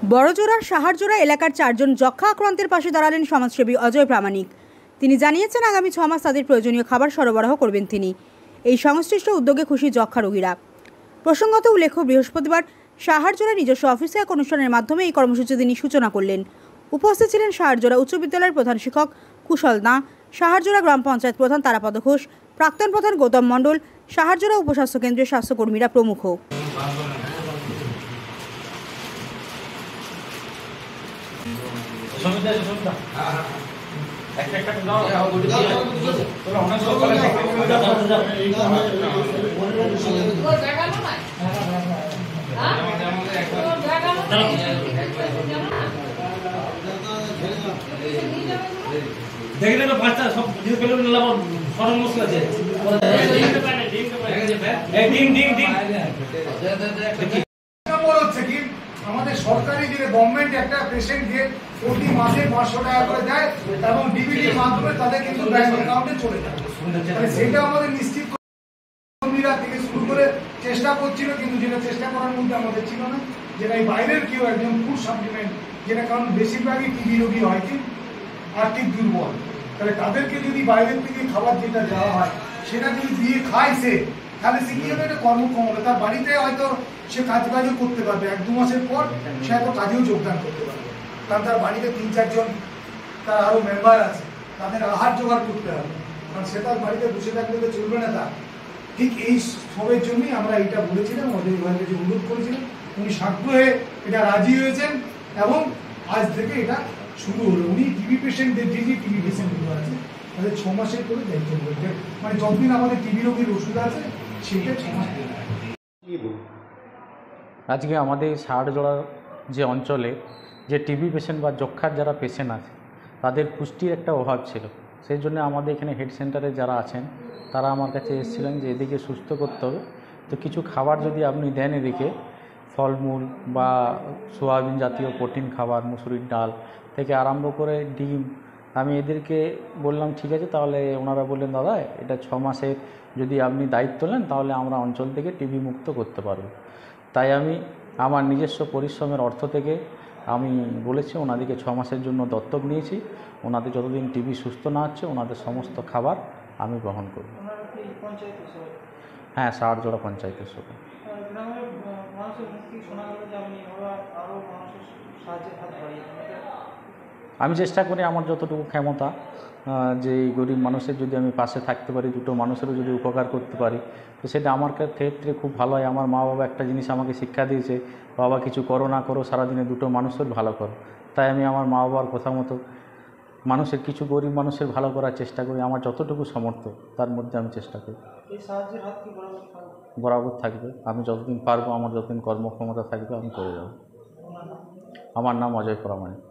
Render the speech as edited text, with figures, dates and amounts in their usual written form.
বড়জোড়ার সাহারজোড়া এলাকার 4 জন যক্ষা আক্রান্তের পাশে দাঁড়ালেন সমাজসেবী অজয় প্রামাণিক। তিনি জানিয়েছেন আগামী 6 মাস তাদের প্রয়োজনীয় খাবার সরবরাহ করবেন তিনি। এই সংশ্লিষ্ট উদ্যোগে খুশি যক্ষা রোগীরা। প্রসঙ্গত উল্লেখ্য, বৃহস্পতিবার সাহারজোড়া নিজস্ব অফিসে এক অনুষ্ঠানের মাধ্যমে এই কর্মসূচি তিনি সূচনা করলেন। উপস্থিত ছিলেন সাহারজোড়া উচ্চ বিদ্যালয়ের প্রধান শিক্ষক কুশল দা, সাহারজোড়া গ্রাম পঞ্চায়েত প্রধান তারাপদ ঘোষ, প্রাক্তন প্রধান গৌতম মণ্ডল, সাহারজোড়া উপস্বাস্থ্য কেন্দ্রের স্বাস্থ্যকর্মীরা প্রমুখ। দেখে নেবে পাঁচটা সব দিয়ে পেলে নিলাম ফরম মশলা আছে ডিম ডিম ডিম হচ্ছে কি আমাদের সরকারি যে গভর্নমেন্ট একটা পেশেন্টকে প্রতি মাসে 500 টাকা করে দেয় এবং ডিবিটির মাধ্যমে তাদের কিন্তু ব্যাংক অ্যাকাউন্টে চলে যায়। সেটা আমাদের নিশ্চিত কর্মীরা থেকে শুরু করে চেষ্টা করছিল, কিন্তু যেটা চেষ্টা করার মধ্যে আমাদের ছিল না, যেটা এই বাইরের কেউ একজন ফুড সাপ্লিমেন্ট, যেটা কারণ বেশিরভাগই টিবি রোগী হয় কি আর্থিক দুর্বল, তাহলে তাদেরকে যদি বাইরের থেকে খাবার যেটা দেওয়া হয় সেটা যদি দিয়ে খায় সে, তাহলে সে কি হবে, একটা কর্মক্ষম হবে। তার বাড়িতে হয়তো সে কাজও করতে পারবে, 1-2 মাসের পর সে হয়তো কাজেও যোগদান করতে পারবে, কারণ তার বাড়িতে 3-4 জন তার আরো মেম্বার আছে, তাদের আহার জোগাড় করতে হবে, কারণ সে তার বাড়িতে বসে থাকলে তো চলবে না। তার ঠিক এই সবের জন্যই আমরা এটা বলেছিলাম, অজয় ভাইকে যে অনুরোধ করেছিলাম, উনি সাগ্রহে এটা রাজি হয়েছেন এবং আজ থেকে এটা শুরু হলো। উনি টিবি পেশেন্টদের যে টিবি পেশেন্টগুলো আছে তাদের 6 মাসের করে দায়িত্ব করবে, মানে যতদিন আমাদের টিবি রোগীর ওষুধ আছে সেটা 6 মাস। আজকে আমাদের সাহারজোড়ার যে অঞ্চলে যে টিবি পেশেন্ট বা যক্ষার যারা পেশেন্ট আছে তাদের পুষ্টির একটা অভাব ছিল, সেই জন্য আমাদের এখানে হেড সেন্টারে যারা আছেন তারা আমার কাছে এসেছিলেন যে এদিকে সুস্থ করতে হবে, তো কিছু খাবার যদি আপনি দেন এদিকে ফলমূল বা সোয়াবিন জাতীয় প্রোটিন খাবার, মুসুরির ডাল থেকে আরম্ভ করে ডিম। আমি এদেরকে বললাম ঠিক আছে, তাহলে ওনারা বললেন দাদা এটা 6 মাসের যদি আপনি দায়িত্ব নেন তাহলে আমরা অঞ্চল থেকে টিবি মুক্ত করতে পারব। তাই আমি আমার নিজস্ব পরিশ্রমের অর্থ থেকে আমি বলেছি ওনাদেরকে 6 মাসের জন্য দত্তক নিয়েছি। ওনাদের যতদিন টিবি সুস্থ না হচ্ছে ওনাদের সমস্ত খাবার আমি গ্রহণ করব। হ্যাঁ, সাহারজোড়া পঞ্চায়েতের সাথে। আমি চেষ্টা করি আমার যতটুকু ক্ষমতা, যে গরিব মানুষের যদি আমি পাশে থাকতে পারি, দুটো মানুষেরও যদি উপকার করতে পারি, তো সেটা আমার ক্ষেত্রে খুব ভালো হয়। আমার মা বাবা একটা জিনিস আমাকে শিক্ষা দিয়েছে, বাবা কিছু করো না করো সারাদিনে দুটো মানুষের ভালো করো। তাই আমি আমার মা বাবার কথা মতো মানুষের কিছু গরিব মানুষের ভালো করার চেষ্টা করি, আমার যতটুকু সামর্থ্য তার মধ্যে আমি চেষ্টা করি। বরাবর থাকবে, আমি যতদিন পারবো, আমার যতদিন কর্মক্ষমতা থাকবে আমি করে যাব। আমার নাম অজয় প্রামাণিক।